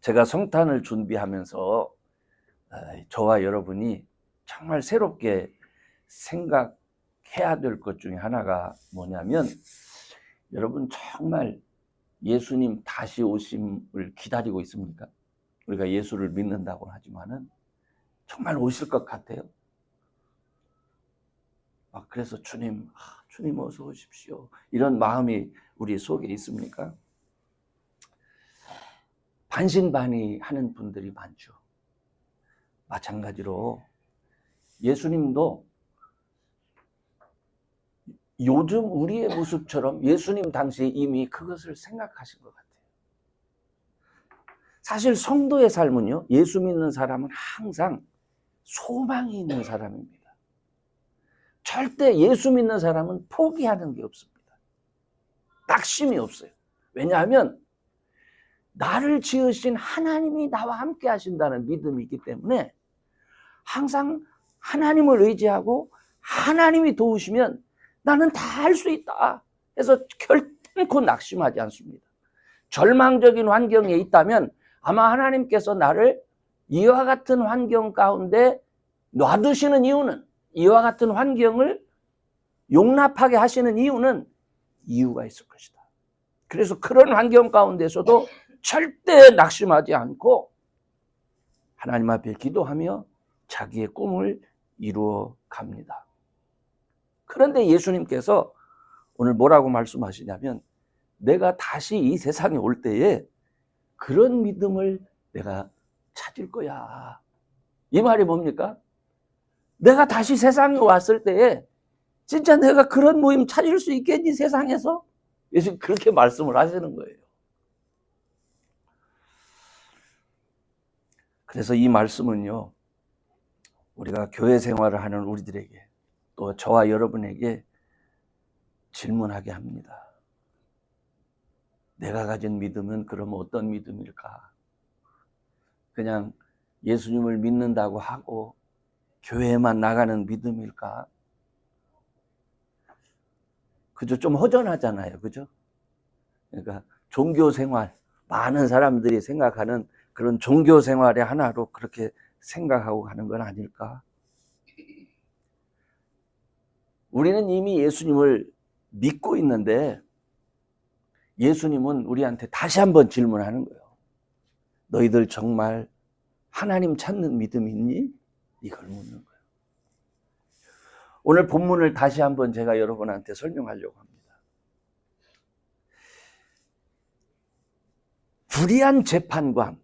제가 성탄을 준비하면서 저와 여러분이 정말 새롭게 생각해야 될 것 중에 하나가 뭐냐면, 여러분 정말 예수님 다시 오심을 기다리고 있습니까? 우리가 예수를 믿는다고 하지만은 정말 오실 것 같아요. 그래서 주님 어서 오십시오, 이런 마음이 우리 속에 있습니까? 반신반의하는 분들이 많죠. 마찬가지로 예수님도 요즘 우리의 모습처럼 예수님 당시에 이미 그것을 생각하신 것 같아요. 사실 성도의 삶은요, 예수 믿는 사람은 항상 소망이 있는 사람입니다. 절대 예수 믿는 사람은 포기하는 게 없습니다. 낙심이 없어요. 왜냐하면 나를 지으신 하나님이 나와 함께 하신다는 믿음이 있기 때문에 항상 하나님을 의지하고 하나님이 도우시면 나는 다 할 수 있다 해서 결코 낙심하지 않습니다. 절망적인 환경에 있다면 아마 하나님께서 나를 이와 같은 환경 가운데 놔두시는 이유는, 이와 같은 환경을 용납하게 하시는 이유는 이유가 있을 것이다. 그래서 그런 환경 가운데서도 절대 낙심하지 않고 하나님 앞에 기도하며 자기의 꿈을 이루어 갑니다. 그런데 예수님께서 오늘 뭐라고 말씀하시냐면, 내가 다시 이 세상에 올 때에 그런 믿음을 내가 찾을 거야. 이 말이 뭡니까? 내가 다시 세상에 왔을 때에 진짜 내가 그런 모임 찾을 수 있겠니, 세상에서? 예수님 그렇게 말씀을 하시는 거예요. 그래서 이 말씀은요, 우리가 교회 생활을 하는 우리들에게, 또 저와 여러분에게 질문하게 합니다. 내가 가진 믿음은 그럼 어떤 믿음일까? 그냥 예수님을 믿는다고 하고 교회에만 나가는 믿음일까? 그죠? 좀 허전하잖아요. 그죠? 그러니까 종교 생활, 많은 사람들이 생각하는 그런 종교 생활의 하나로 그렇게 생각하고 가는 건 아닐까? 우리는 이미 예수님을 믿고 있는데 예수님은 우리한테 다시 한번 질문하는 거예요. 너희들 정말 하나님 찾는 믿음 있니? 이걸 묻는 거예요. 오늘 본문을 다시 한번 제가 여러분한테 설명하려고 합니다. 불의한 재판관,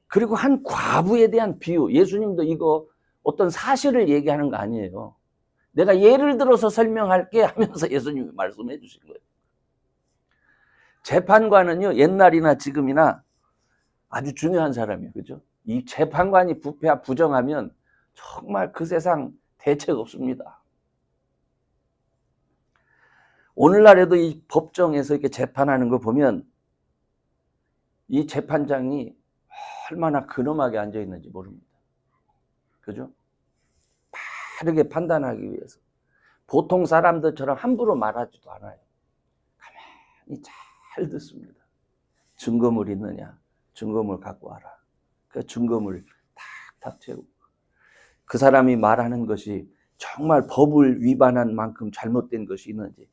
그리고 한 과부에 대한 비유. 예수님도 이거 어떤 사실을 얘기하는 거 아니에요. 내가 예를 들어서 설명할게 하면서 예수님이 말씀해 주신 거예요. 재판관은요, 옛날이나 지금이나 아주 중요한 사람이에요. 그죠? 이 재판관이 부정하면 정말 그 세상 대책 없습니다. 오늘날에도 이 법정에서 이렇게 재판하는 거 보면 이 재판장이 얼마나 근엄하게 앉아 있는지 모릅니다. 그죠? 빠르게 판단하기 위해서 보통 사람들처럼 함부로 말하지도 않아요. 가만히 잘 듣습니다. 증거물 있느냐? 증거물 갖고 와라. 그 증거물 탁탁 채우고, 그 사람이 말하는 것이 정말 법을 위반한 만큼 잘못된 것이 있는지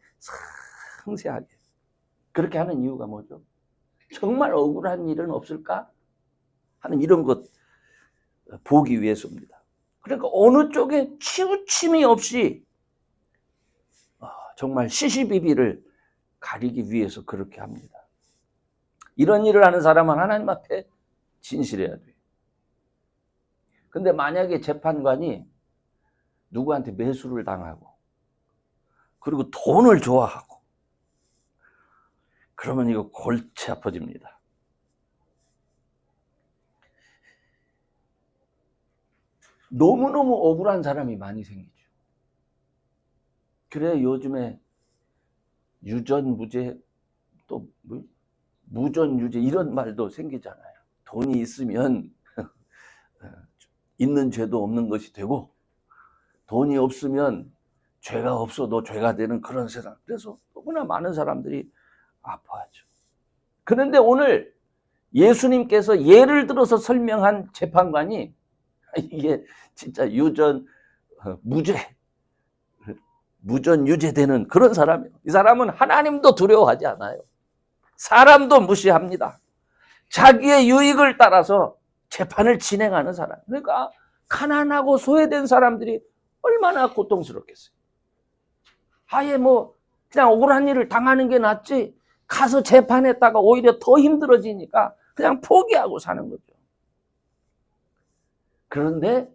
상세하게. 그렇게 하는 이유가 뭐죠? 정말 억울한 일은 없을까 하는 이런 것 보기 위해서입니다. 그러니까 어느 쪽에 치우침이 없이 정말 시시비비를 가리기 위해서 그렇게 합니다. 이런 일을 하는 사람은 하나님 앞에 진실해야 돼요. 근데 만약에 재판관이 누구한테 매수를 당하고 그리고 돈을 좋아하고 그러면 이거 골치 아파집니다. 너무너무 억울한 사람이 많이 생기죠. 그래 요즘에 유전무죄, 또 무전유죄 이런 말도 생기잖아요. 돈이 있으면 있는 죄도 없는 것이 되고, 돈이 없으면 죄가 없어도 죄가 되는 그런 세상. 그래서 너무나 많은 사람들이 아파하죠. 그런데 오늘 예수님께서 예를 들어서 설명한 재판관이 이게 진짜 무전 유죄되는 그런 사람이에요. 이 사람은 하나님도 두려워하지 않아요. 사람도 무시합니다. 자기의 유익을 따라서 재판을 진행하는 사람. 그러니까 가난하고 소외된 사람들이 얼마나 고통스럽겠어요. 아예 그냥 억울한 일을 당하는 게 낫지 가서 재판했다가 오히려 더 힘들어지니까 그냥 포기하고 사는 거죠. 그런데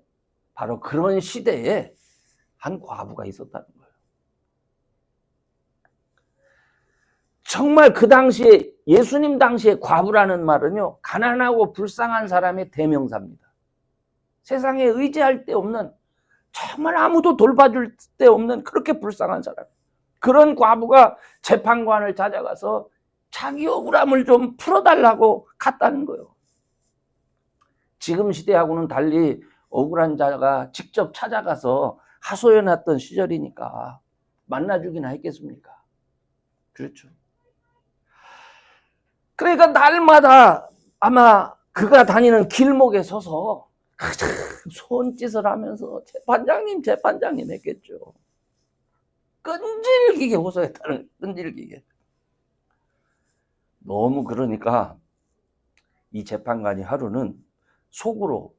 바로 그런 시대에 한 과부가 있었다는 거예요. 정말 그 당시에 예수님 당시에 과부라는 말은요, 가난하고 불쌍한 사람의 대명사입니다. 세상에 의지할 데 없는, 정말 아무도 돌봐줄 데 없는 그렇게 불쌍한 사람. 그런 과부가 재판관을 찾아가서 자기 억울함을 좀 풀어달라고 갔다는 거예요. 지금 시대하고는 달리 억울한 자가 직접 찾아가서 하소연했던 시절이니까 만나주기나 했겠습니까? 그렇죠. 그러니까 날마다 아마 그가 다니는 길목에 서서 손짓을 하면서 재판장님 했겠죠. 끈질기게 호소했다는, 끈질기게. 너무 그러니까 이 재판관이 하루는 속으로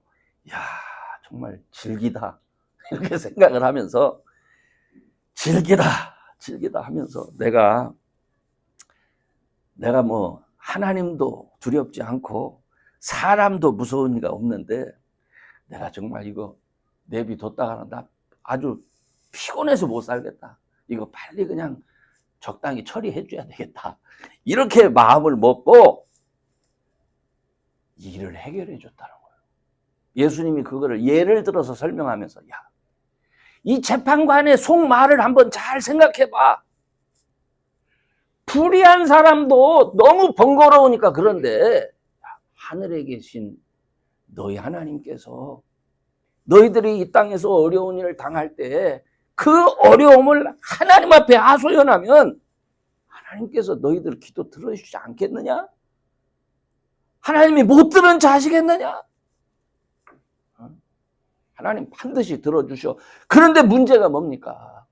야 정말 질기다 이렇게 생각을 하면서 질기다 하면서 내가 하나님도 두렵지 않고 사람도 무서운 이가 없는데 내가 정말 이거 내비뒀다가는 나 아주 피곤해서 못 살겠다. 이거 빨리 그냥 적당히 처리해 줘야 되겠다. 이렇게 마음을 먹고 일을 해결해 줬다는 거예요. 예수님이 그거를 예를 들어서 설명하면서 이 재판관의 속말을 한번 잘 생각해 봐. 불의한 사람도 너무 번거로우니까 그런데 하늘에 계신 너희 하나님께서 너희들이 이 땅에서 어려운 일을 당할 때 그 어려움을 하나님 앞에 하소연하면 하나님께서 너희들 기도 들어주지 않겠느냐? 하나님이 못 들은 자시겠느냐? 하나님 반드시 들어주셔. 그런데 문제가 뭡니까?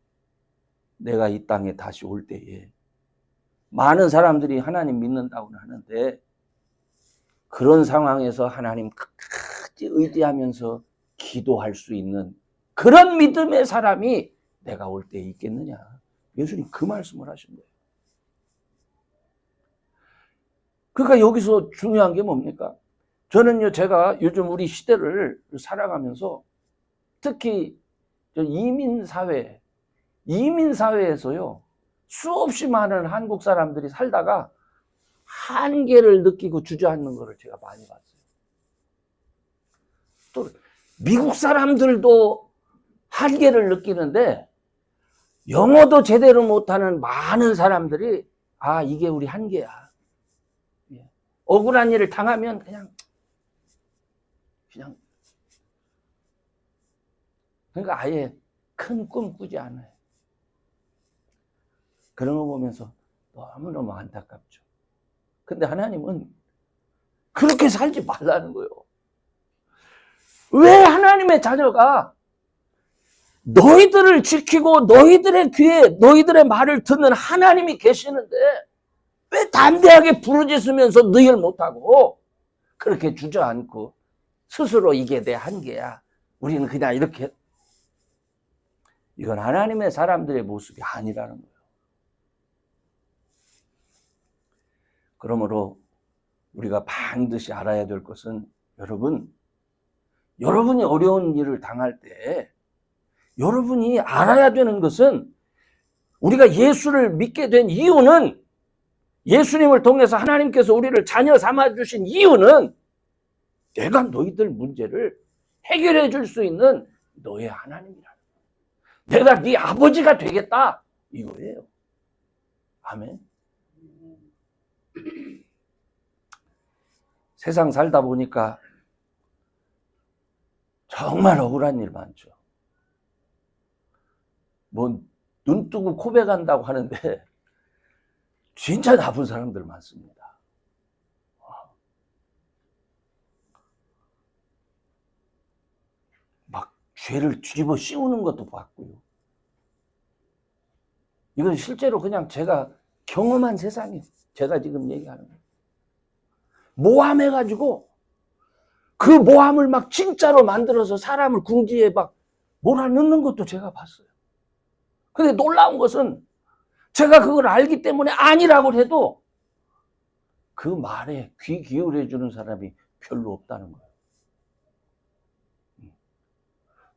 내가 이 땅에 다시 올 때에 많은 사람들이 하나님 믿는다고는 하는데 그런 상황에서 하나님 끝까지 의지하면서 기도할 수 있는 그런 믿음의 사람이 내가 올 때 있겠느냐. 예수님 그 말씀을 하신 거예요. 그러니까 여기서 중요한 게 뭡니까? 저는요, 제가 요즘 우리 시대를 살아가면서 특히 이민사회에서요, 수없이 많은 한국 사람들이 살다가 한계를 느끼고 주저앉는 것을 제가 많이 봤어요. 또 미국 사람들도 한계를 느끼는데 영어도 제대로 못하는 많은 사람들이 이게 우리 한계야. 억울한 일을 당하면 그냥 그러니까 아예 큰 꿈 꾸지 않아요. 그런 거 보면서 너무너무 안타깝죠. 근데 하나님은 그렇게 살지 말라는 거예요. 왜 하나님의 자녀가 너희들을 지키고 너희들의 귀에 너희들의 말을 듣는 하나님이 계시는데 왜 담대하게 부르짖으면서 너희를 못하고 그렇게 주저앉고 스스로 이게 내 한계야. 우리는 그냥 이렇게. 이건 하나님의 사람들의 모습이 아니라는 거예요. 그러므로 우리가 반드시 알아야 될 것은 여러분이 어려운 일을 당할 때 여러분이 알아야 되는 것은 우리가 예수를 믿게 된 이유는 예수님을 통해서 하나님께서 우리를 자녀 삼아주신 이유는 내가 너희들 문제를 해결해 줄 수 있는 너의 하나님이라는 거예요. 내가 네 아버지가 되겠다 이거예요. 아멘. 세상 살다 보니까 정말 억울한 일 많죠. 눈 뜨고 고백한다고 하는데 진짜 나쁜 사람들 많습니다. 죄를 뒤집어 씌우는 것도 봤고요. 이건 실제로 그냥 제가 경험한 세상이에요. 제가 지금 얘기하는 거예요. 모함해가지고 그 모함을 막 진짜로 만들어서 사람을 궁지에 막 몰아넣는 것도 제가 봤어요. 근데 놀라운 것은 제가 그걸 알기 때문에 아니라고 해도 그 말에 귀 기울여 주는 사람이 별로 없다는 거예요.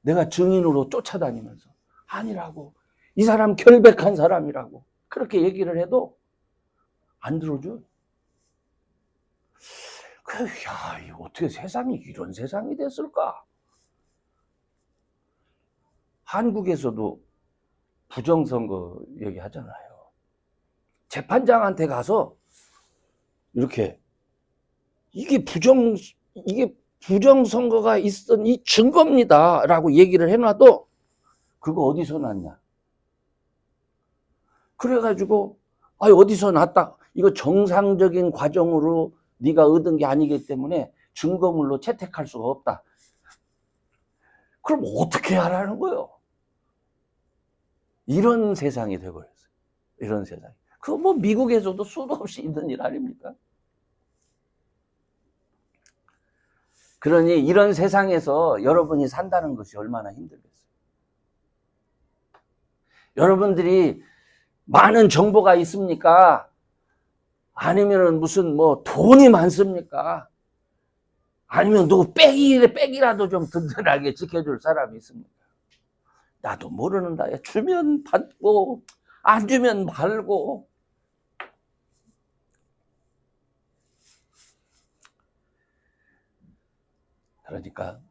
내가 증인으로 쫓아다니면서 아니라고, 이 사람 결백한 사람이라고 그렇게 얘기를 해도 안 들어줘요. 야, 이거 어떻게 세상이 이런 세상이 됐을까? 한국에서도 부정선거 얘기하잖아요. 재판장한테 가서 이렇게 이게 부정선거가 있던 이 증거입니다 라고 얘기를 해놔도 그거 어디서 났냐? 그래가지고 어디서 났다. 이거 정상적인 과정으로 네가 얻은 게 아니기 때문에 증거물로 채택할 수가 없다. 그럼 어떻게 하라는 거예요? 이런 세상이 되어버렸어요. 이런 세상. 그거 뭐 미국에서도 수도 없이 있는 일 아닙니까? 그러니 이런 세상에서 여러분이 산다는 것이 얼마나 힘들겠어요. 여러분들이 많은 정보가 있습니까? 아니면 무슨 뭐 돈이 많습니까? 아니면 누구 빽이라도 좀 든든하게 지켜줄 사람이 있습니까? 나도 모르는다. 주면 받고 안 주면 말고. 그러니까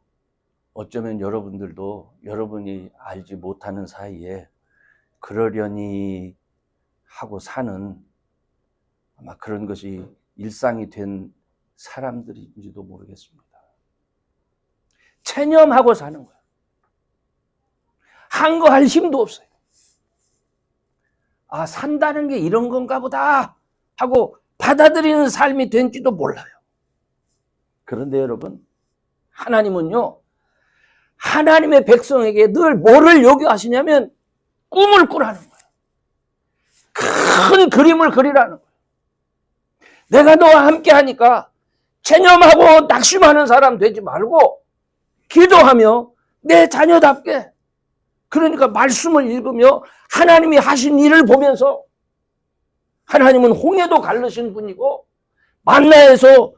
어쩌면 여러분들도 여러분이 알지 못하는 사이에 그러려니 하고 사는 아마 그런 것이 일상이 된 사람들인지도 모르겠습니다. 체념하고 사는 거예요. 한 거 할 힘도 없어요. 산다는 게 이런 건가 보다 하고 받아들이는 삶이 된지도 몰라요. 그런데 여러분, 하나님은요, 하나님의 백성에게 늘 뭐를 요구하시냐면 꿈을 꾸라는 거예요. 큰 그림을 그리라는 거예요. 내가 너와 함께 하니까 체념하고 낙심하는 사람 되지 말고 기도하며 내 자녀답게, 그러니까 말씀을 읽으며 하나님이 하신 일을 보면서, 하나님은 홍해도 갈르신 분이고 광야에서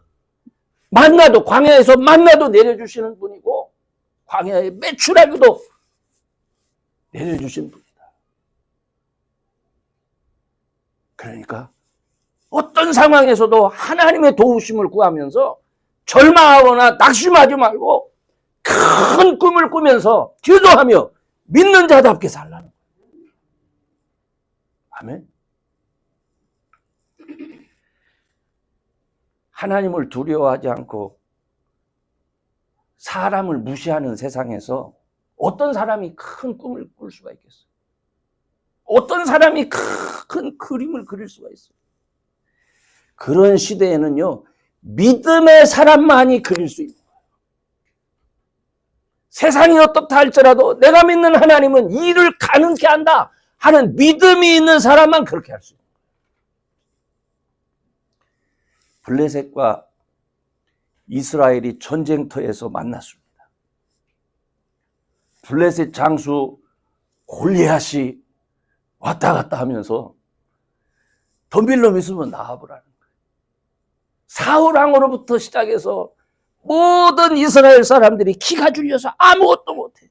만나도 내려주시는 분이고 광야에 메추라기도 내려주신 분이다. 그러니까 어떤 상황에서도 하나님의 도우심을 구하면서 절망하거나 낙심하지 말고 큰 꿈을 꾸면서 기도하며 믿는 자답게 살라는 거예요. 아멘. 하나님을 두려워하지 않고 사람을 무시하는 세상에서 어떤 사람이 큰 꿈을 꿀 수가 있겠어요? 어떤 사람이 큰 그림을 그릴 수가 있어요? 그런 시대에는요, 믿음의 사람만이 그릴 수 있는 거예요. 세상이 어떻다 할지라도 내가 믿는 하나님은 이 일을 가능케 한다 하는 믿음이 있는 사람만 그렇게 할 수 있는 거예요. 블레셋과 이스라엘이 전쟁터에서 만났습니다. 블레셋 장수 골리앗이 왔다 갔다 하면서 덤빌 놈 있으면 나와보라는 거예요. 사울왕으로부터 시작해서 모든 이스라엘 사람들이 기가 줄여서 아무것도 못해.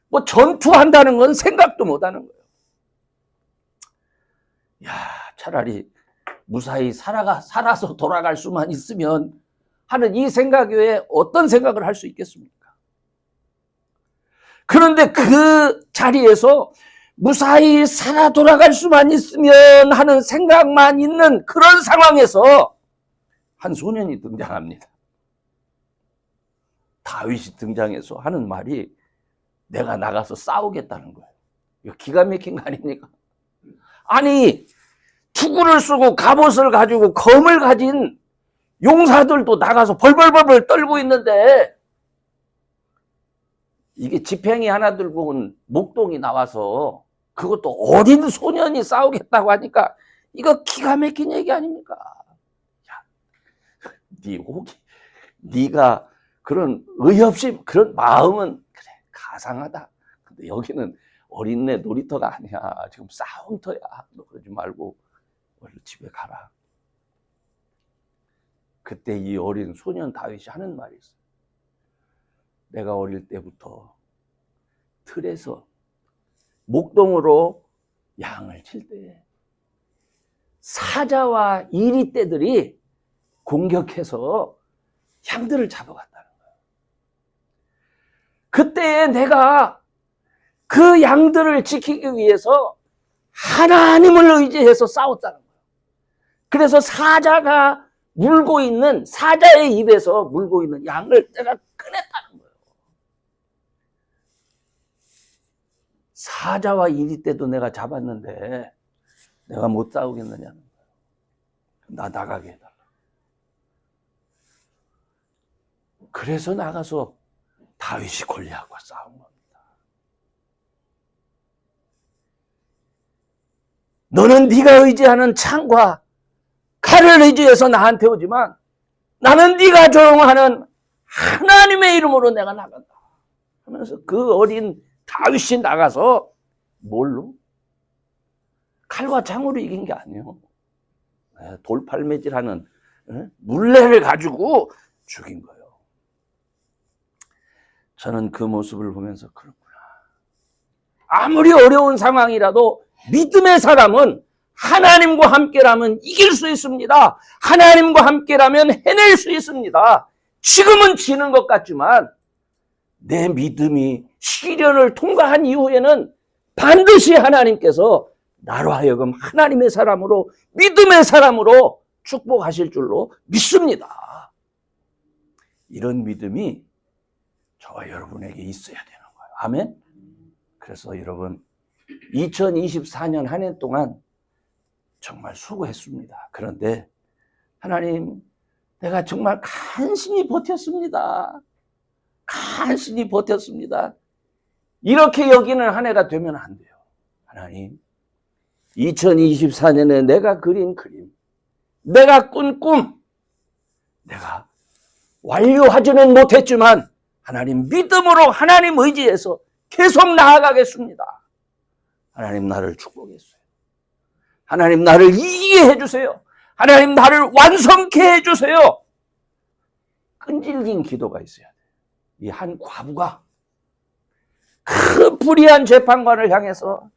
뭐 전투한다는 건 생각도 못하는 거예요. 차라리 무사히 살아서 돌아갈 수만 있으면 하는 이 생각 외에 어떤 생각을 할 수 있겠습니까? 그런데 그 자리에서 무사히 살아 돌아갈 수만 있으면 하는 생각만 있는 그런 상황에서 한 소년이 등장합니다. 다윗이 등장해서 하는 말이 내가 나가서 싸우겠다는 거예요. 이거 기가 막힌 거 아닙니까? 아니, 투구를 쓰고 갑옷을 가지고 검을 가진 용사들도 나가서 벌벌벌 떨고 있는데 이게 지팽이 하나 들고 온 목동이 나와서 그것도 어린 소년이 싸우겠다고 하니까 이거 기가 막힌 얘기 아닙니까? 야, 네가 그런 의협심, 그런 마음은 그래 가상하다. 근데 여기는 어린애 놀이터가 아니야. 지금 싸움터야. 너 그러지 말고 얼른 집에 가라. 그때 이 어린 소년 다윗이 하는 말이 있어요. 내가 어릴 때부터 틀에서 목동으로 양을 칠 때 사자와 이리떼들이 공격해서 양들을 잡아갔다는 거예요. 그때 내가 그 양들을 지키기 위해서 하나님을 의지해서 싸웠다는 거예요. 그래서 사자의 입에서 물고 있는 양을 내가 꺼냈다는 거예요. 사자와 이리떼도 내가 잡았는데 내가 못 싸우겠느냐는 거예요. 나 나가게 해달라. 그래서 나가서 다윗이 골리앗과 싸운 겁니다. 너는 네가 의지하는 창과 칼을 의지해서 나한테 오지만 나는 네가 조용하는 하나님의 이름으로 내가 나간다 하면서 그 어린 다윗이 나가서 뭘로? 칼과 창으로 이긴 게 아니에요. 돌팔매질하는 물레를 가지고 죽인 거예요. 저는 그 모습을 보면서 그렇구나. 아무리 어려운 상황이라도 믿음의 사람은 하나님과 함께라면 이길 수 있습니다. 하나님과 함께라면 해낼 수 있습니다. 지금은 지는 것 같지만 내 믿음이 시련을 통과한 이후에는 반드시 하나님께서 나로 하여금 하나님의 사람으로 믿음의 사람으로 축복하실 줄로 믿습니다. 이런 믿음이 저와 여러분에게 있어야 되는 거예요. 아멘? 그래서 여러분 2024년 한 해 동안 정말 수고했습니다. 그런데 하나님, 내가 정말 간신히 버텼습니다. 간신히 버텼습니다. 이렇게 여기는 한 해가 되면 안 돼요. 하나님, 2024년에 내가 그린 그림, 내가 꾼 꿈, 내가 완료하지는 못했지만 하나님 믿음으로 하나님 의지해서 계속 나아가겠습니다. 하나님 나를 축복했어요. 하나님 나를 이기게 해주세요. 하나님 나를 완성케 해주세요. 끈질긴 기도가 있어야 돼요. 이 한 과부가 그 불의한 재판관을 향해서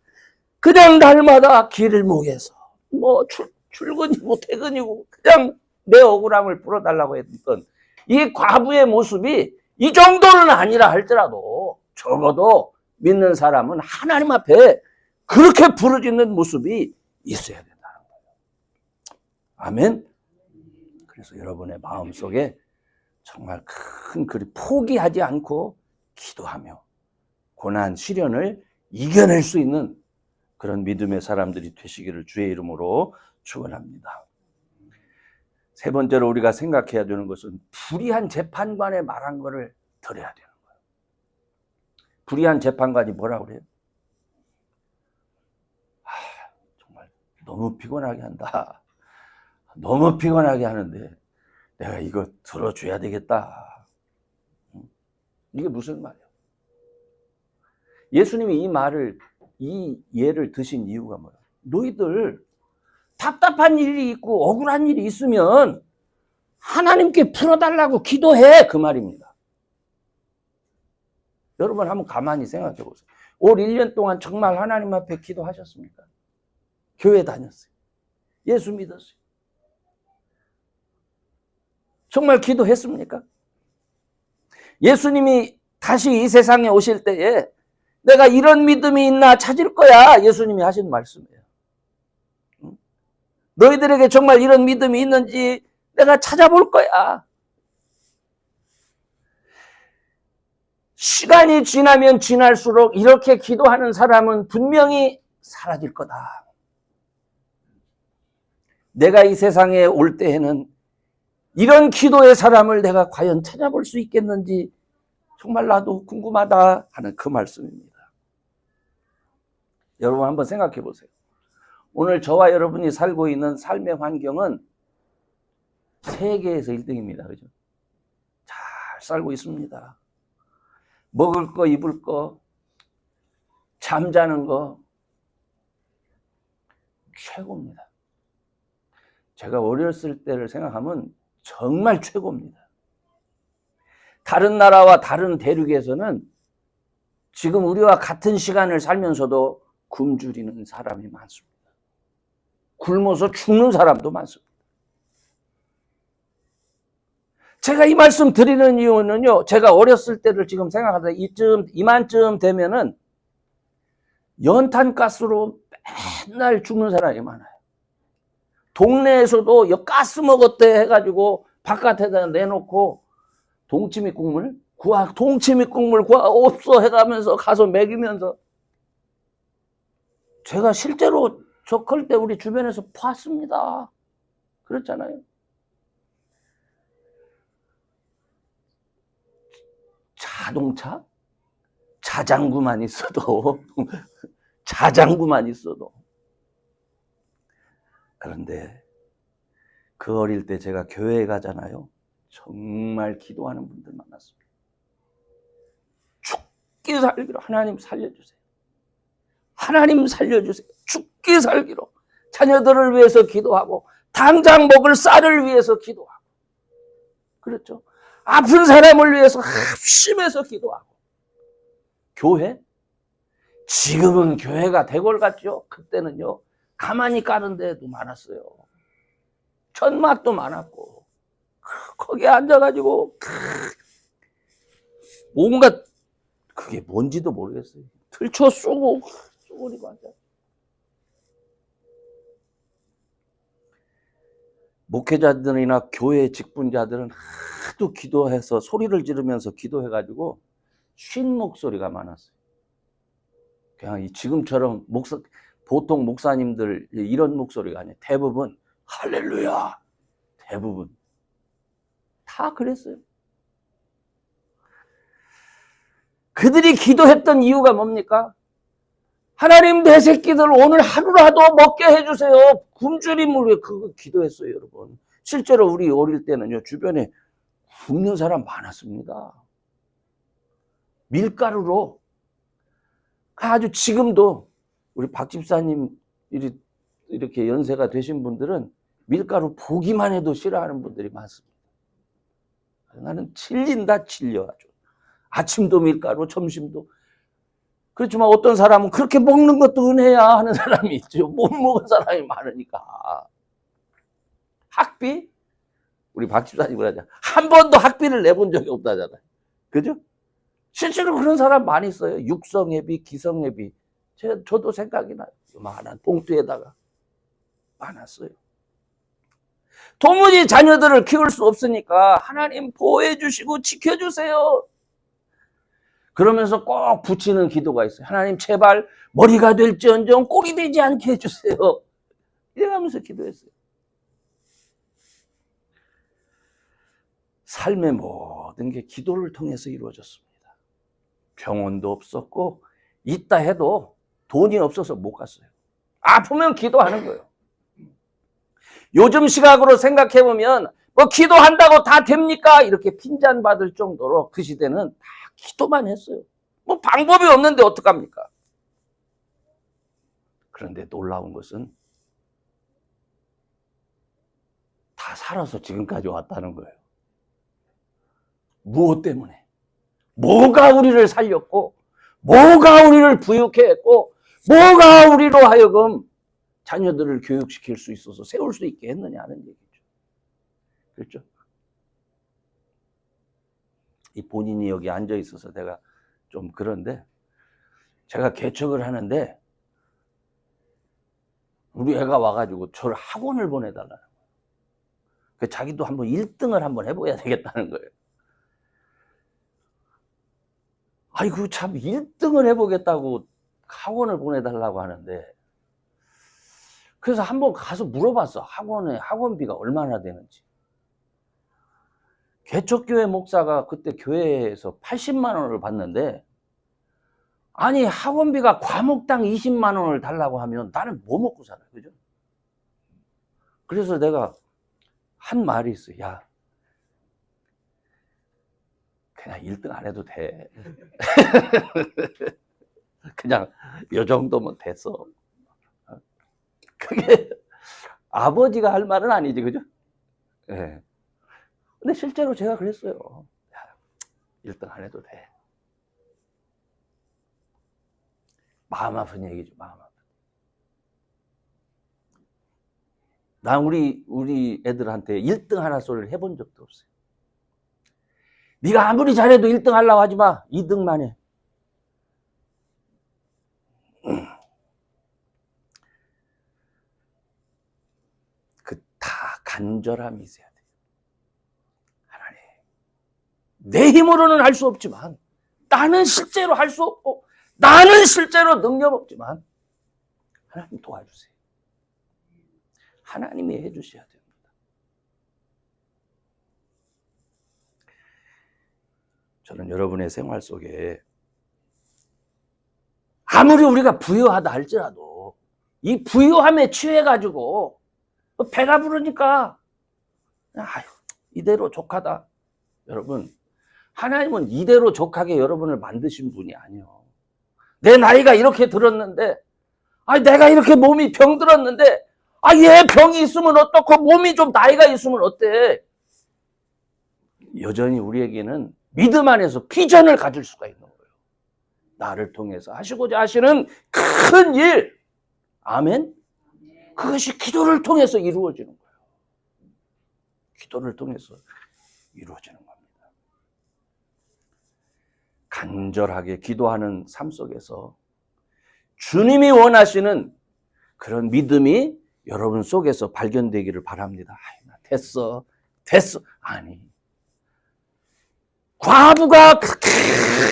그냥 날마다 길을 목에서 뭐 출근이고 퇴근이고 그냥 내 억울함을 풀어달라고 했던 이 과부의 모습이 이 정도는 아니라 할지라도 적어도 믿는 사람은 하나님 앞에 그렇게 부르짖는 모습이 있어야 된다는 거예요. 아멘. 그래서 여러분의 마음속에 정말 큰 그리 포기하지 않고 기도하며 고난 시련을 이겨낼 수 있는 그런 믿음의 사람들이 되시기를 주의 이름으로 축원합니다. 세 번째로 우리가 생각해야 되는 것은 불의한 재판관의 말한 거를 들어야 되는 거예요. 불의한 재판관이 뭐라고 그래요? 정말 너무 피곤하게 한다. 너무 피곤하게 하는데 내가 이거 들어줘야 되겠다. 이게 무슨 말이에요? 예수님이 이 예를 드신 이유가 뭐야? 너희들 답답한 일이 있고 억울한 일이 있으면 하나님께 풀어달라고 기도해, 그 말입니다. 여러분 한번 가만히 생각해 보세요. 올 1년 동안 정말 하나님 앞에 기도하셨습니까? 교회 다녔어요. 예수 믿었어요. 정말 기도했습니까? 예수님이 다시 이 세상에 오실 때에 내가 이런 믿음이 있나 찾을 거야, 예수님이 하신 말씀이에요. 너희들에게 정말 이런 믿음이 있는지 내가 찾아볼 거야. 시간이 지나면 지날수록 이렇게 기도하는 사람은 분명히 사라질 거다. 내가 이 세상에 올 때에는 이런 기도의 사람을 내가 과연 찾아볼 수 있겠는지 정말 나도 궁금하다 하는 그 말씀입니다. 여러분 한번 생각해 보세요. 오늘 저와 여러분이 살고 있는 삶의 환경은 세계에서 1등입니다. 그죠? 잘 살고 있습니다. 먹을 거, 입을 거, 잠자는 거 최고입니다. 제가 어렸을 때를 생각하면 정말 최고입니다. 다른 나라와 다른 대륙에서는 지금 우리와 같은 시간을 살면서도 굶주리는 사람이 많습니다. 굶어서 죽는 사람도 많습니다. 제가 이 말씀 드리는 이유는요, 제가 어렸을 때를 지금 생각하다 이만쯤 되면은 연탄가스로 맨날 죽는 사람이 많아요. 동네에서도 가스 먹었대 해가지고 바깥에다 내놓고 동치미 국물 없어 해가면서 가서 먹이면서, 제가 실제로 저 클 때 우리 주변에서 봤습니다. 그렇잖아요. 자동차? 자장구만 있어도 그런데 그 어릴 때 제가 교회에 가잖아요. 정말 기도하는 분들 만났습니다. 죽기 살기로 하나님 살려주세요. 하나님 살려주세요. 죽기 살기로 자녀들을 위해서 기도하고 당장 먹을 쌀을 위해서 기도하고, 그렇죠? 아픈 사람을 위해서 합심해서 기도하고. 교회? 지금은 교회가 대궐 같죠? 그때는요, 가만히 까는 데도 많았어요. 천막도 많았고, 거기에 앉아가지고 온갖, 그게 뭔지도 모르겠어요. 들쳐 쏘고리고 앉아. 목회자들이나 교회 직분자들은 하도 기도해서 소리를 지르면서 기도해가지고 쉰 목소리가 많았어요. 그냥 지금처럼 보통 목사님들 이런 목소리가 아니에요. 대부분 할렐루야, 대부분 다 그랬어요. 그들이 기도했던 이유가 뭡니까? 하나님, 내 새끼들 오늘 하루라도 먹게 해주세요. 굶주림을 위해 그거 기도했어요, 여러분. 실제로 우리 어릴 때는요, 주변에 굶는 사람 많았습니다. 밀가루로 아주, 지금도 우리 박 집사님 이렇게 연세가 되신 분들은 밀가루 보기만 해도 싫어하는 분들이 많습니다. 나는 질린다, 질려 아주. 아침도 밀가루, 점심도. 그렇지만 어떤 사람은 그렇게 먹는 것도 은혜야 하는 사람이 있죠. 못 먹은 사람이 많으니까. 학비? 우리 박 집사님 그러잖아. 한 번도 학비를 내본 적이 없다잖아요. 그죠? 실제로 그런 사람 많이 있어요. 육성회비, 기성회비. 저도 생각이 나요. 요만한 봉투에다가 많았어요. 도무지 자녀들을 키울 수 없으니까 하나님 보호해 주시고 지켜주세요. 그러면서 꼭 붙이는 기도가 있어요. 하나님 제발 머리가 될지언정 꼴이 되지 않게 해주세요. 이래가면서 기도했어요. 삶의 모든 게 기도를 통해서 이루어졌습니다. 병원도 없었고, 있다 해도 돈이 없어서 못 갔어요. 아프면 기도하는 거예요. 요즘 시각으로 생각해보면 뭐 기도한다고 다 됩니까? 이렇게 핀잔받을 정도로 그 시대는 다 기도만 했어요. 뭐 방법이 없는데 어떡합니까? 그런데 놀라운 것은 다 살아서 지금까지 왔다는 거예요. 무엇 때문에? 뭐가 우리를 살렸고, 뭐가 우리를 부유케 했고, 뭐가 우리로 하여금 자녀들을 교육시킬 수 있어서 세울 수 있게 했느냐는 얘기죠. 그렇죠? 이 본인이 여기 앉아 있어서 내가 좀 그런데, 제가 개척을 하는데 우리 애가 와가지고 저를 학원을 보내달라는 거예요. 자기도 한번 1등을 한번 해봐야 되겠다는 거예요. 아이고 참, 1등을 해보겠다고 학원을 보내달라고 하는데, 그래서 한번 가서 물어봤어. 학원비가 얼마나 되는지. 개척교회 목사가 그때 교회에서 80만 원을 받는데, 아니 학원비가 과목당 20만 원을 달라고 하면 나는 뭐 먹고 살아, 그죠? 그래서 내가 한 말이 있어. 야, 그냥 1등 안 해도 돼. 그냥 요 정도면 됐어. 그게 아버지가 할 말은 아니지, 그죠? 예. 네. 근데 실제로 제가 그랬어요. 야, 1등 안 해도 돼. 마음 아픈 얘기죠, 마음 아픈. 난 우리 애들한테 1등 하라 소리를 해본 적도 없어요. 네가 아무리 잘해도 1등 하려고 하지 마. 2등만 해. 다 간절함이 있어야 돼요. 하나님, 내 힘으로는 할 수 없지만, 나는 실제로 할 수 없고, 나는 실제로 능력 없지만, 하나님 도와주세요. 하나님이 해주셔야 됩니다. 저는 여러분의 생활 속에 아무리 우리가 부유하다 할지라도 이 부유함에 취해가지고 배가 부르니까 아유, 이대로 족하다. 여러분, 하나님은 이대로 족하게 여러분을 만드신 분이 아니에요. 내 나이가 이렇게 들었는데, 내가 이렇게 몸이 병들었는데, 얘 병이 있으면 어떻고 몸이 좀 나이가 있으면 어때? 여전히 우리에게는 믿음 안에서 비전을 가질 수가 있는 거예요. 나를 통해서 하시고자 하시는 큰 일, 아멘? 그것이 기도를 통해서 이루어지는 거예요. 기도를 통해서 이루어지는 겁니다. 간절하게 기도하는 삶 속에서 주님이 원하시는 그런 믿음이 여러분 속에서 발견되기를 바랍니다. 됐어. 아니, 과부가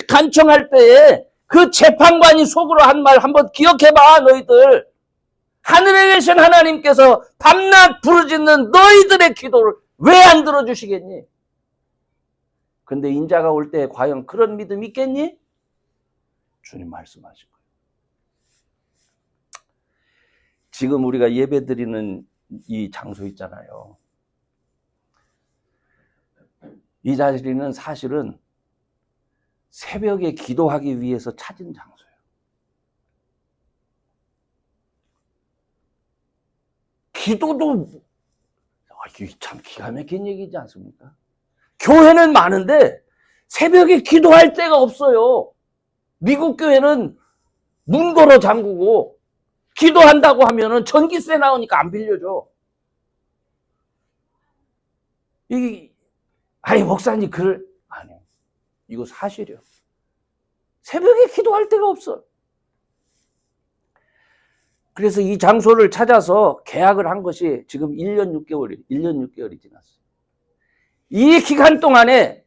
간청할 때에 그 재판관이 속으로 한 말 한번 기억해봐, 너희들. 하늘에 계신 하나님께서 밤낮 부르짖는 너희들의 기도를 왜 안 들어주시겠니? 근데 인자가 올 때 과연 그런 믿음 있겠니? 주님 말씀하신 거예요. 지금 우리가 예배 드리는 이 장소 있잖아요. 이 자리는 사실은 새벽에 기도하기 위해서 찾은 장소예요. 기도도 이게 참 기가 막힌 얘기지 않습니까? 교회는 많은데 새벽에 기도할 데가 없어요. 미국 교회는 문 걸어 잠그고 기도한다고 하면은 전기세 나오니까 안 빌려줘. 목사님 아니요. 이거 사실이요. 새벽에 기도할 데가 없어. 그래서 이 장소를 찾아서 계약을 한 것이 지금 1년 6개월이 지났어요. 이 기간 동안에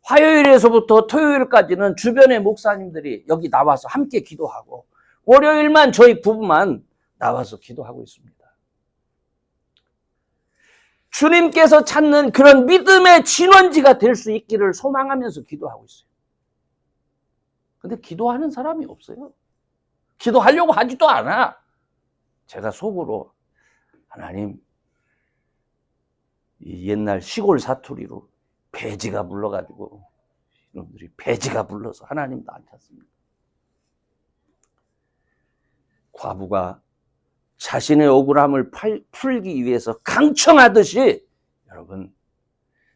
화요일에서부터 토요일까지는 주변의 목사님들이 여기 나와서 함께 기도하고, 월요일만 저희 부부만 나와서 기도하고 있습니다. 주님께서 찾는 그런 믿음의 진원지가 될 수 있기를 소망하면서 기도하고 있어요. 근데 기도하는 사람이 없어요. 기도하려고 하지도 않아. 제가 속으로 하나님, 이 옛날 시골 사투리로 배지가 불러가지고 이놈들이 배지가 불러서 하나님도 안 찾습니다. 과부가 자신의 억울함을 풀기 위해서 강청하듯이 여러분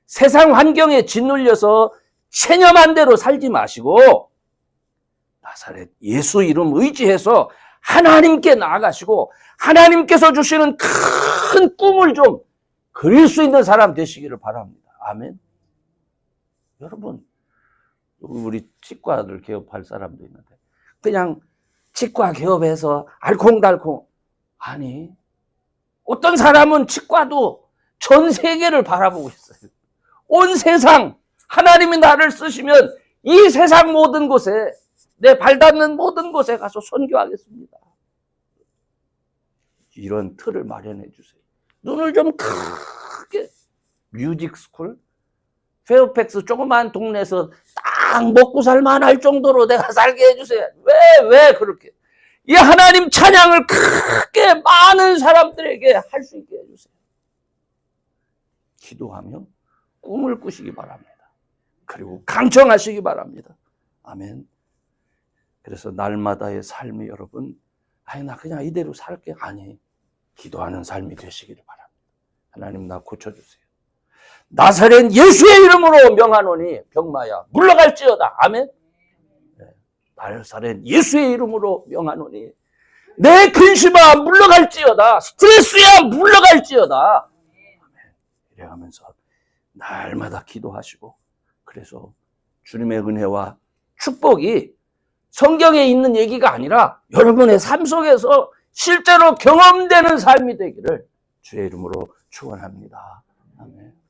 세상 환경에 짓눌려서 체념한 대로 살지 마시고 나사렛 예수 이름 의지해서 하나님께 나아가시고 하나님께서 주시는 큰 꿈을 좀 그릴 수 있는 사람 되시기를 바랍니다. 아멘. 여러분, 우리 치과를 개업할 사람도 있는데 그냥 치과 개업해서 알콩달콩, 아니, 어떤 사람은 치과도 전 세계를 바라보고 있어요. 온 세상, 하나님이 나를 쓰시면 이 세상 모든 곳에, 내 발 닿는 모든 곳에 가서 선교하겠습니다. 이런 틀을 마련해 주세요. 눈을 좀 크게, 뮤직 스쿨, 페어팩스 조그만 동네에서 딱 먹고 살만할 정도로 내가 살게 해주세요. 왜 그렇게? 이 하나님 찬양을 크게 많은 사람들에게 할 수 있게 해주세요. 기도하며 꿈을 꾸시기 바랍니다. 그리고 강청하시기 바랍니다. 아멘. 그래서 날마다의 삶이 여러분, 나 그냥 이대로 살게. 아니, 기도하는 삶이 되시기를 바랍니다. 하나님 나 고쳐주세요. 나사렛 예수의 이름으로 명하노니 병마야 물러갈지어다. 아멘. 나사렛 예수의 이름으로 명하노니 내 근심아 물러갈지어다. 스트레스야 물러갈지어다. 이래 하면서 날마다 기도하시고, 그래서 주님의 은혜와 축복이 성경에 있는 얘기가 아니라 여러분의 삶 속에서 실제로 경험되는 삶이 되기를 주의 이름으로 축원합니다. 아멘.